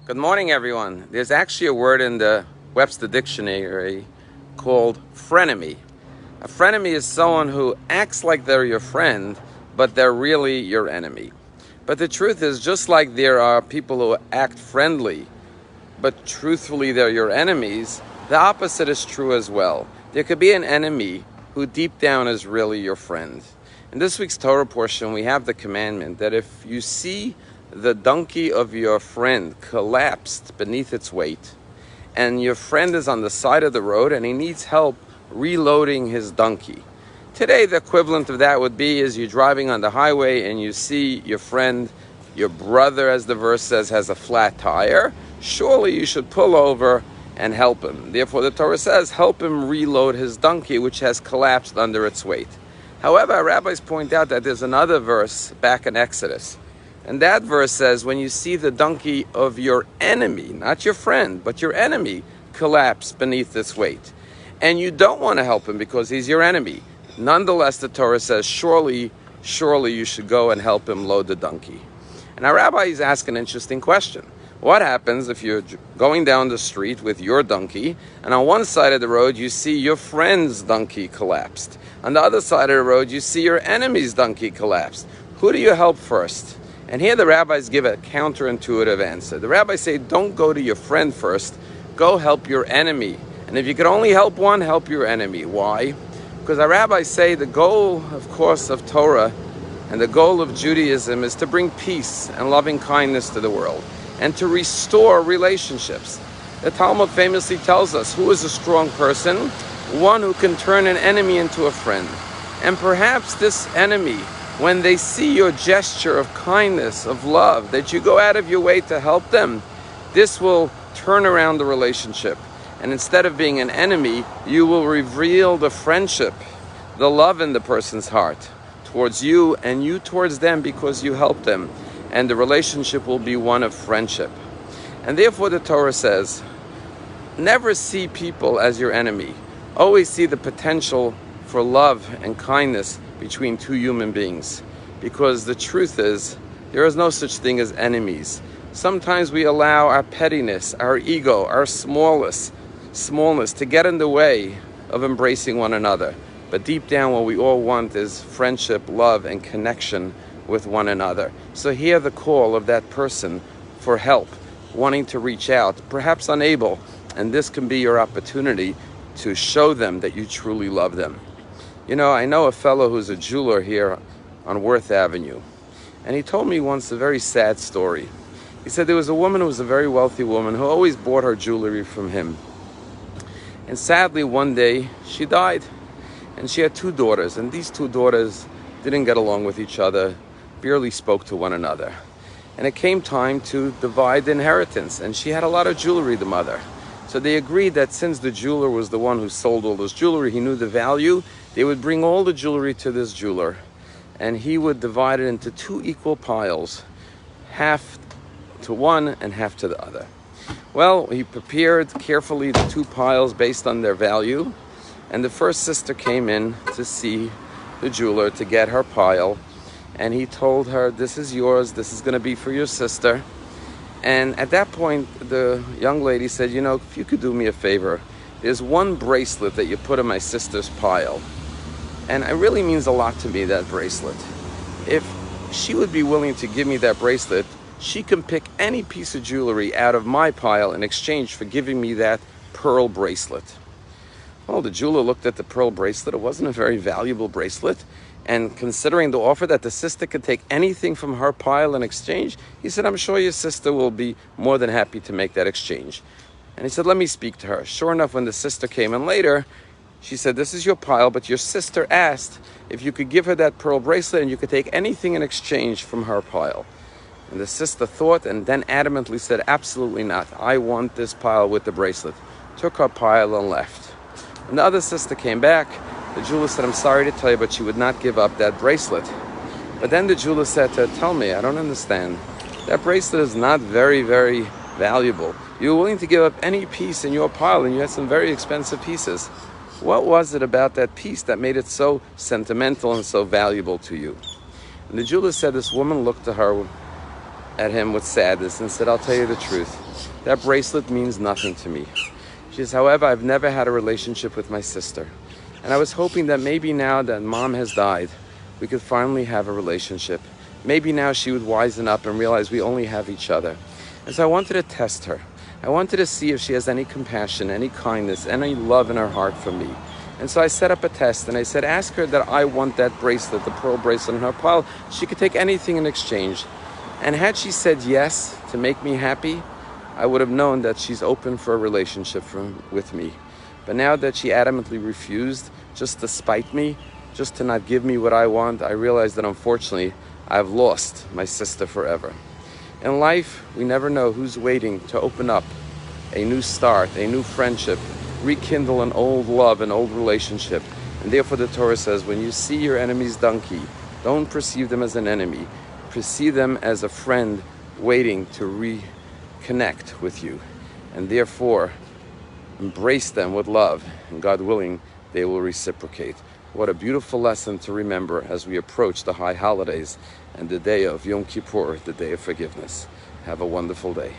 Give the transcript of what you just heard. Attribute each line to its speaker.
Speaker 1: Good morning, everyone. There's actually a word in the Webster Dictionary called frenemy. A frenemy is someone who acts like they're your friend, but they're really your enemy. But the truth is, just like there are people who act friendly, but truthfully they're your enemies, the opposite is true as well. There could be an enemy who deep down is really your friend. In this week's Torah portion, we have the commandment that if you see the donkey of your friend collapsed beneath its weight, and your friend is on the side of the road and he needs help reloading his donkey. Today, the equivalent of that would be is you're driving on the highway and you see your friend, your brother, as the verse says, has a flat tire. Surely you should pull over and help him. Therefore, the Torah says, help him reload his donkey, which has collapsed under its weight. However, rabbis point out that there's another verse back in Exodus. And that verse says, when you see the donkey of your enemy, not your friend, but your enemy, collapse beneath its weight, and you don't want to help him because he's your enemy, nonetheless, the Torah says, surely you should go and help him load the donkey. And our rabbi is asking an interesting question. What happens if you're going down the street with your donkey, and on one side of the road you see your friend's donkey collapsed? On the other side of the road you see your enemy's donkey collapsed. Who do you help first? And here the rabbis give a counterintuitive answer. The rabbis say, don't go to your friend first, go help your enemy. And if you can only help one, help your enemy. Why? Because our rabbis say the goal, of course, of Torah and the goal of Judaism is to bring peace and loving kindness to the world and to restore relationships. The Talmud famously tells us, who is a strong person? One who can turn an enemy into a friend. And perhaps this enemy, when they see your gesture of kindness, of love, that you go out of your way to help them, this will turn around the relationship. And instead of being an enemy, you will reveal the friendship, the love in the person's heart towards you and you towards them because you helped them. And the relationship will be one of friendship. And therefore the Torah says, never see people as your enemy. Always see the potential for love and kindness between two human beings, because the truth is there is no such thing as enemies. Sometimes we allow our pettiness, our ego, our smallness to get in the way of embracing one another. But deep down what we all want is friendship, love, and connection with one another. So hear the call of that person for help, wanting to reach out, perhaps unable, and this can be your opportunity to show them that you truly love them. You know, I know a fellow who's a jeweler here on Worth Avenue, and he told me once a very sad story. He said there was a woman who was a very wealthy woman who always bought her jewelry from him. And sadly, one day, she died. And she had two daughters, and these two daughters didn't get along with each other, barely spoke to one another. And it came time to divide the inheritance, and she had a lot of jewelry, the mother. So they agreed that since the jeweler was the one who sold all this jewelry, he knew the value, they would bring all the jewelry to this jeweler, and he would divide it into two equal piles, half to one and half to the other. Well, he prepared carefully the two piles based on their value, and the first sister came in to see the jeweler to get her pile, and he told her, this is yours, this is going to be for your sister. And at that point, the young lady said, you know, if you could do me a favor, there's one bracelet that you put in my sister's pile. And it really means a lot to me, that bracelet. If she would be willing to give me that bracelet, she can pick any piece of jewelry out of my pile in exchange for giving me that pearl bracelet. Well, the jeweler looked at the pearl bracelet. It wasn't a very valuable bracelet. And considering the offer that the sister could take anything from her pile in exchange, he said, I'm sure your sister will be more than happy to make that exchange. And he said, let me speak to her. Sure enough, when the sister came in later, she said, this is your pile, but your sister asked if you could give her that pearl bracelet and you could take anything in exchange from her pile. And the sister thought and then adamantly said, absolutely not. I want this pile with the bracelet. Took her pile and left. And the other sister came back. The jeweler said, I'm sorry to tell you, but she would not give up that bracelet. But then the jeweler said to her, tell me, I don't understand. That bracelet is not very, very valuable. You were willing to give up any piece in your pile, and you had some very expensive pieces. What was it about that piece that made it so sentimental and so valuable to you? And the jeweler said this woman looked to her at him with sadness and said, I'll tell you the truth. That bracelet means nothing to me. She says, however, I've never had a relationship with my sister. And I was hoping that maybe now that Mom has died, we could finally have a relationship. Maybe now she would wisen up and realize we only have each other. And so I wanted to test her. I wanted to see if she has any compassion, any kindness, any love in her heart for me. And so I set up a test and I said, ask her that I want that bracelet, the pearl bracelet in her pile. She could take anything in exchange. And had she said yes to make me happy, I would have known that she's open for a relationship with me. But now that she adamantly refused, just to spite me, just to not give me what I want, I realized that unfortunately, I've lost my sister forever. In life, we never know who's waiting to open up a new start, a new friendship, rekindle an old love, an old relationship. And therefore the Torah says, when you see your enemy's donkey, don't perceive them as an enemy. Perceive them as a friend waiting to reconnect with you. And therefore, embrace them with love. And God willing, they will reciprocate. What a beautiful lesson to remember as we approach the high holidays and the day of Yom Kippur, the day of forgiveness. Have a wonderful day.